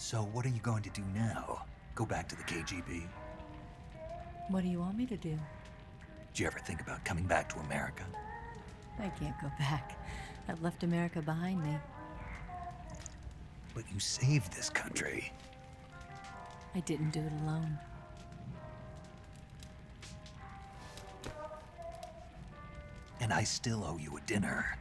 So what are you going to do now? Go back to the KGB? What do you want me to do? Did you ever think about coming back to America? I can't go back. I've left America behind me. But you saved this country. I didn't do it alone. And I still owe you a dinner.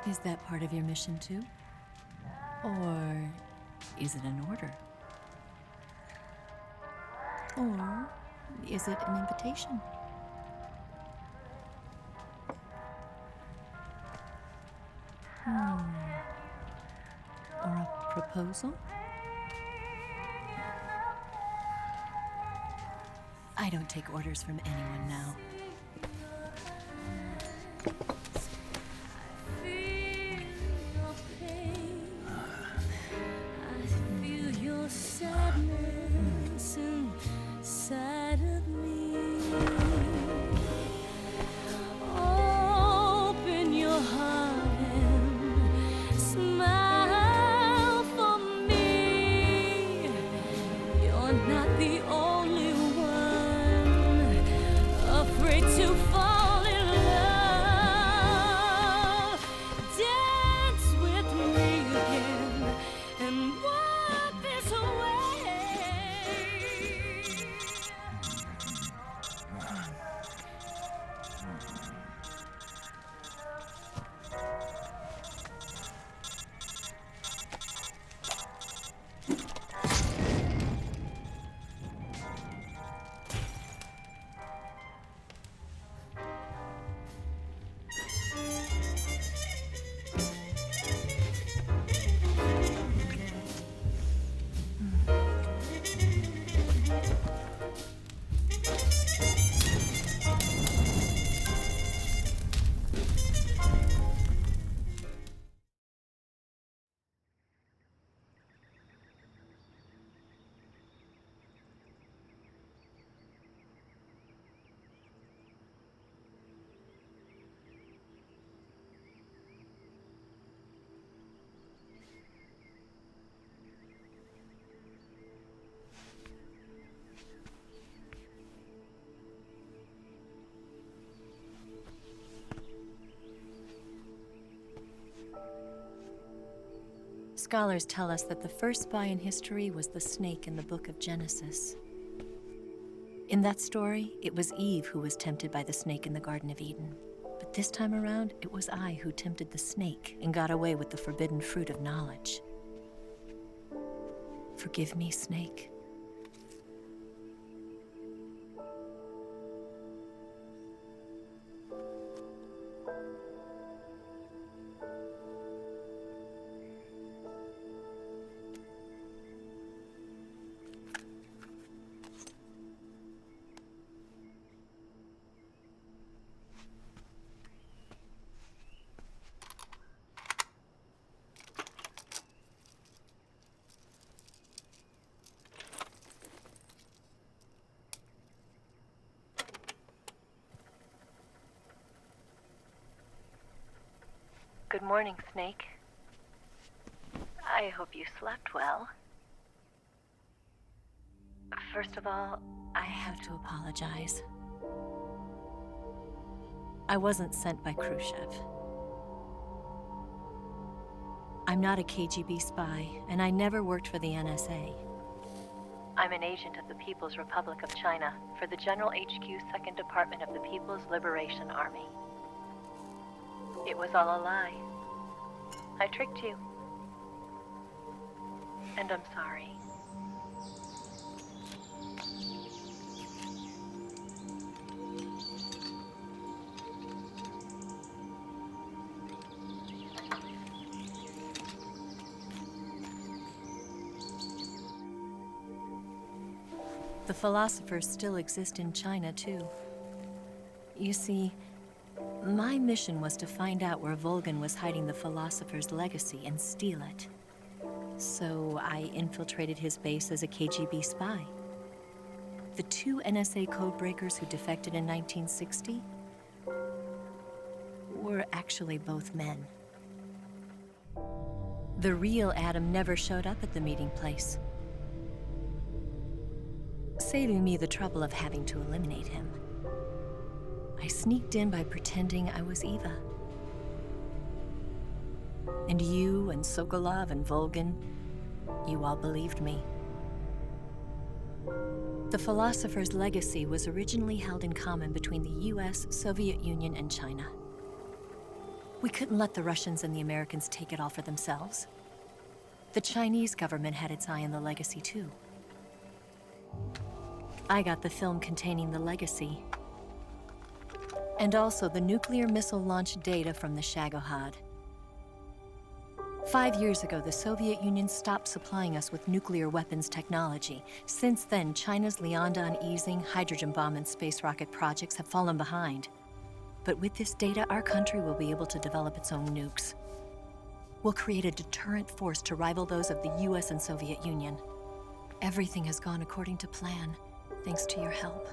Is that part of your mission too? Or is it an order? Or is it an invitation? Or a proposal? I don't take orders from anyone now. Sadness inside of me. Open your heart and smile for me. You're not the only one afraid to fall in love. Dance with me again and walk this away. Scholars tell us that the first spy in history was the snake in the book of Genesis. In that story, it was Eve who was tempted by the snake in the Garden of Eden. But this time around, it was I who tempted the snake and got away with the forbidden fruit of knowledge. Forgive me, snake. Good morning, Snake. I hope you slept well. First of all, I have to apologize. I wasn't sent by Khrushchev. I'm not a KGB spy, and I never worked for the NSA. I'm an agent of the People's Republic of China for the General HQ 2nd Department of the People's Liberation Army. It was all a lie. I tricked you. And I'm sorry. The philosophers still exist in China, too. You see, my mission was to find out where Volgan was hiding the philosopher's legacy and steal it. So I infiltrated his base as a KGB spy. The two NSA codebreakers who defected in 1960 were were actually both men. The real Adam never showed up at the meeting place, saving me the trouble of having to eliminate him. I sneaked in by pretending I was Eva. And you and Sokolov and Volgin, you all believed me. The philosopher's legacy was originally held in common between the US, Soviet Union, and China. We couldn't let the Russians and the Americans take it all for themselves. The Chinese government had its eye on the legacy too. I got the film containing the legacy, and also the nuclear missile launch data from the Shagohod. 5 years ago, the Soviet Union stopped supplying us with nuclear weapons technology. Since then, China's Liaodong easing, hydrogen bomb, and space rocket projects have fallen behind. But with this data, our country will be able to develop its own nukes. We'll create a deterrent force to rival those of the US and Soviet Union. Everything has gone according to plan, thanks to your help.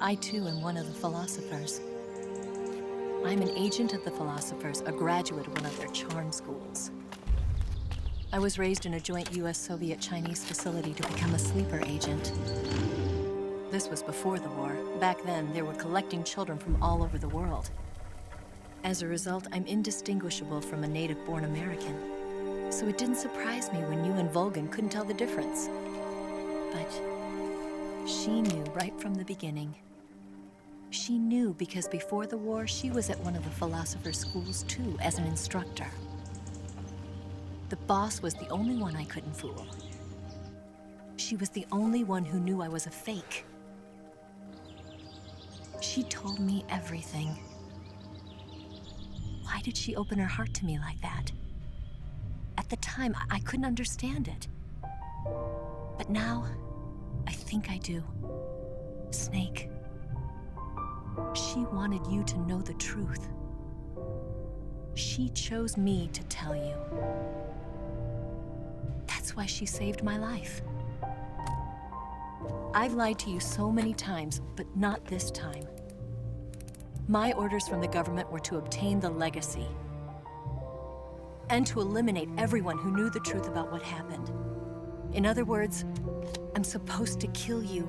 I too am one of the philosophers. I'm an agent of the philosophers, a graduate of one of their charm schools. I was raised in a joint US-Soviet-Chinese facility to become a sleeper agent. This was before the war. Back then, they were collecting children from all over the world. As a result, I'm indistinguishable from a native-born American. So it didn't surprise me when you and Volgin couldn't tell the difference. But she knew right from the beginning. She knew because before the war, she was at one of the philosopher's schools too, as an instructor. The boss was the only one I couldn't fool. She was the only one who knew I was a fake. She told me everything. Why did she open her heart to me like that? At the time, I couldn't understand it. But now, I think I do. Snake, she wanted you to know the truth. She chose me to tell you. That's why she saved my life. I've lied to you so many times, but not this time. My orders from the government were to obtain the legacy and to eliminate everyone who knew the truth about what happened. In other words, I'm supposed to kill you.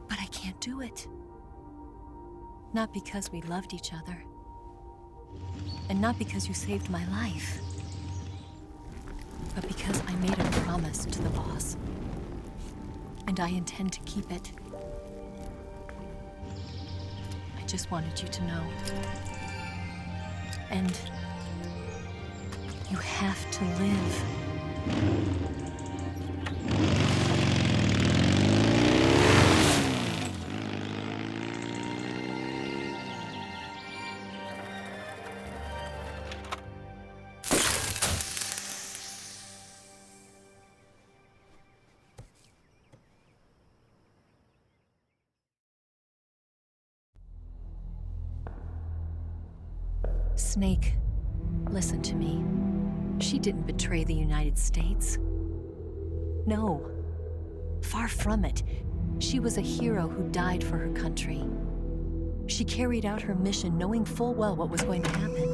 But I can't do it. Not because we loved each other. And not because you saved my life. But because I made a promise to the boss. And I intend to keep it. I just wanted you to know. And you have to live. Snake, listen to me. She didn't betray the United States. No, far from it. She was a hero who died for her country. She carried out her mission knowing full well what was going to happen.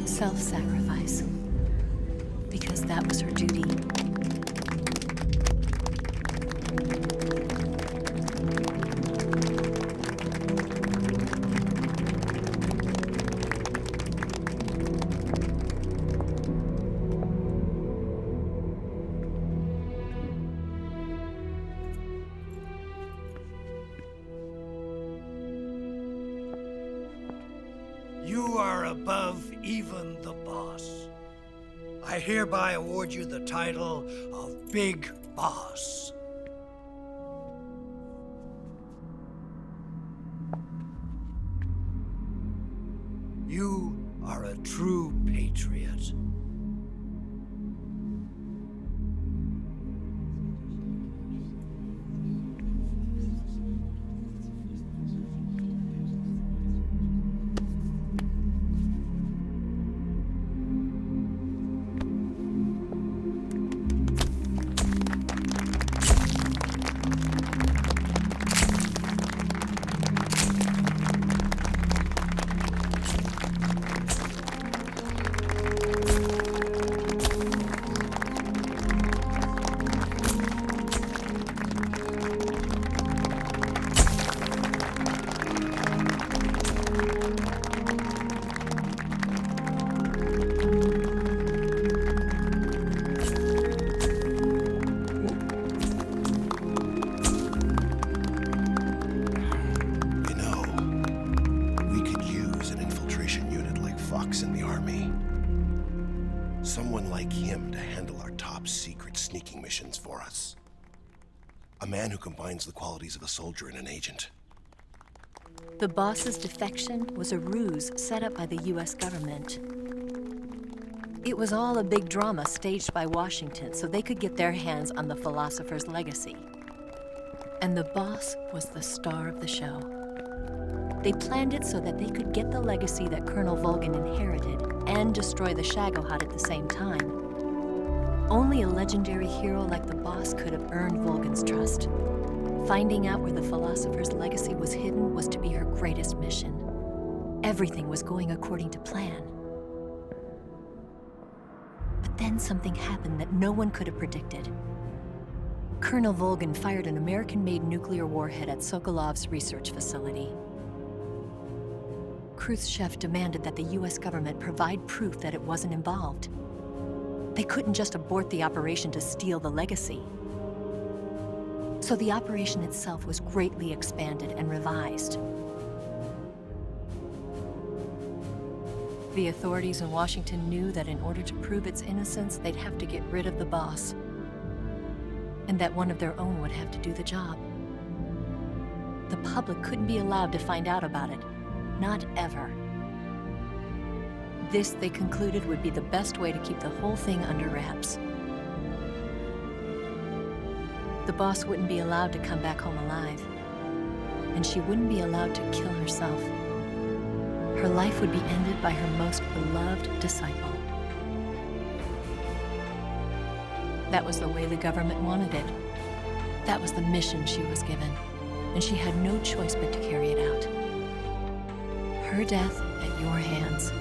Self-sacrifice. Because that was her duty. You are above even the boss. I hereby award you the title of Big Boss. You are a true patriot. like him to handle our top secret sneaking missions for us. A man who combines the qualities of a soldier and an agent. The boss's defection was a ruse set up by the US government. It was all a big drama staged by Washington so they could get their hands on the philosopher's legacy. And the boss was the star of the show. They planned it so that they could get the legacy that Colonel Volgin inherited and destroy the Shagohod at the same time. Only a legendary hero like the boss could have earned Volgin's trust. Finding out where the philosopher's legacy was hidden was to be her greatest mission. Everything was going according to plan. But then something happened that no one could have predicted. Colonel Volgin fired an American-made nuclear warhead at Sokolov's research facility. Khrushchev demanded that the US government provide proof that it wasn't involved. They couldn't just abort the operation to steal the legacy. So the operation itself was greatly expanded and revised. The authorities in Washington knew that in order to prove its innocence, they'd have to get rid of the boss, and that one of their own would have to do the job. The public couldn't be allowed to find out about it, not ever. This, they concluded, would be the best way to keep the whole thing under wraps. The boss wouldn't be allowed to come back home alive, and she wouldn't be allowed to kill herself. Her life would be ended by her most beloved disciple. That was the way the government wanted it. That was the mission she was given, and she had no choice but to carry it out. Her death at your hands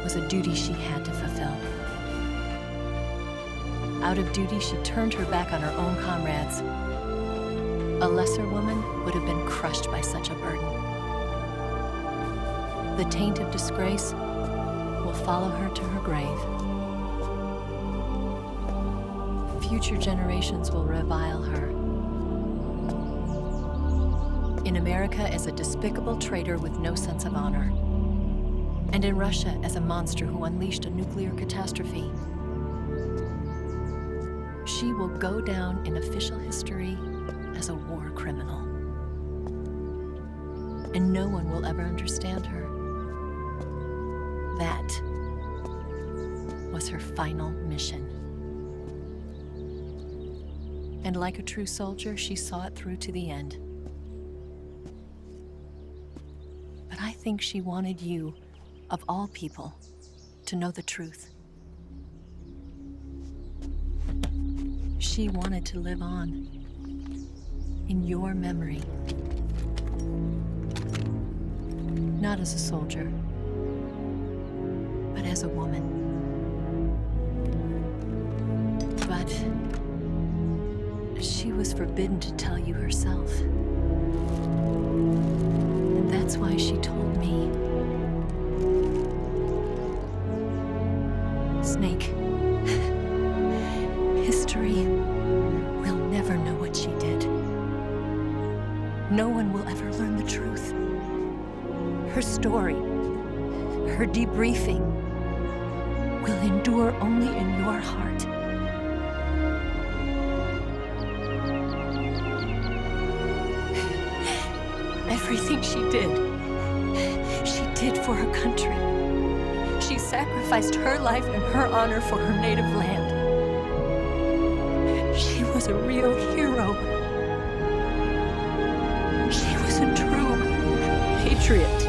was a duty she had to fulfill. Out of duty, she turned her back on her own comrades. A lesser woman would have been crushed by such a burden. The taint of disgrace will follow her to her grave. Future generations will revile her. In America as a despicable traitor with no sense of honor. And in Russia as a monster who unleashed a nuclear catastrophe. She will go down in official history as a war criminal. And no one will ever understand her. That was her final mission. And like a true soldier, she saw it through to the end. But I think she wanted you, of all people, to know the truth. She wanted to live on in your memory. Not as a soldier, but as a woman. But she was forbidden to tell you herself. And that's why she told me. Snake, history will never know what she did. No one will ever learn the truth. Her story, her debriefing, will endure only in your heart. Everything she did for her country. She sacrificed her life and her honor for her native land. She was a real hero. She was a true patriot.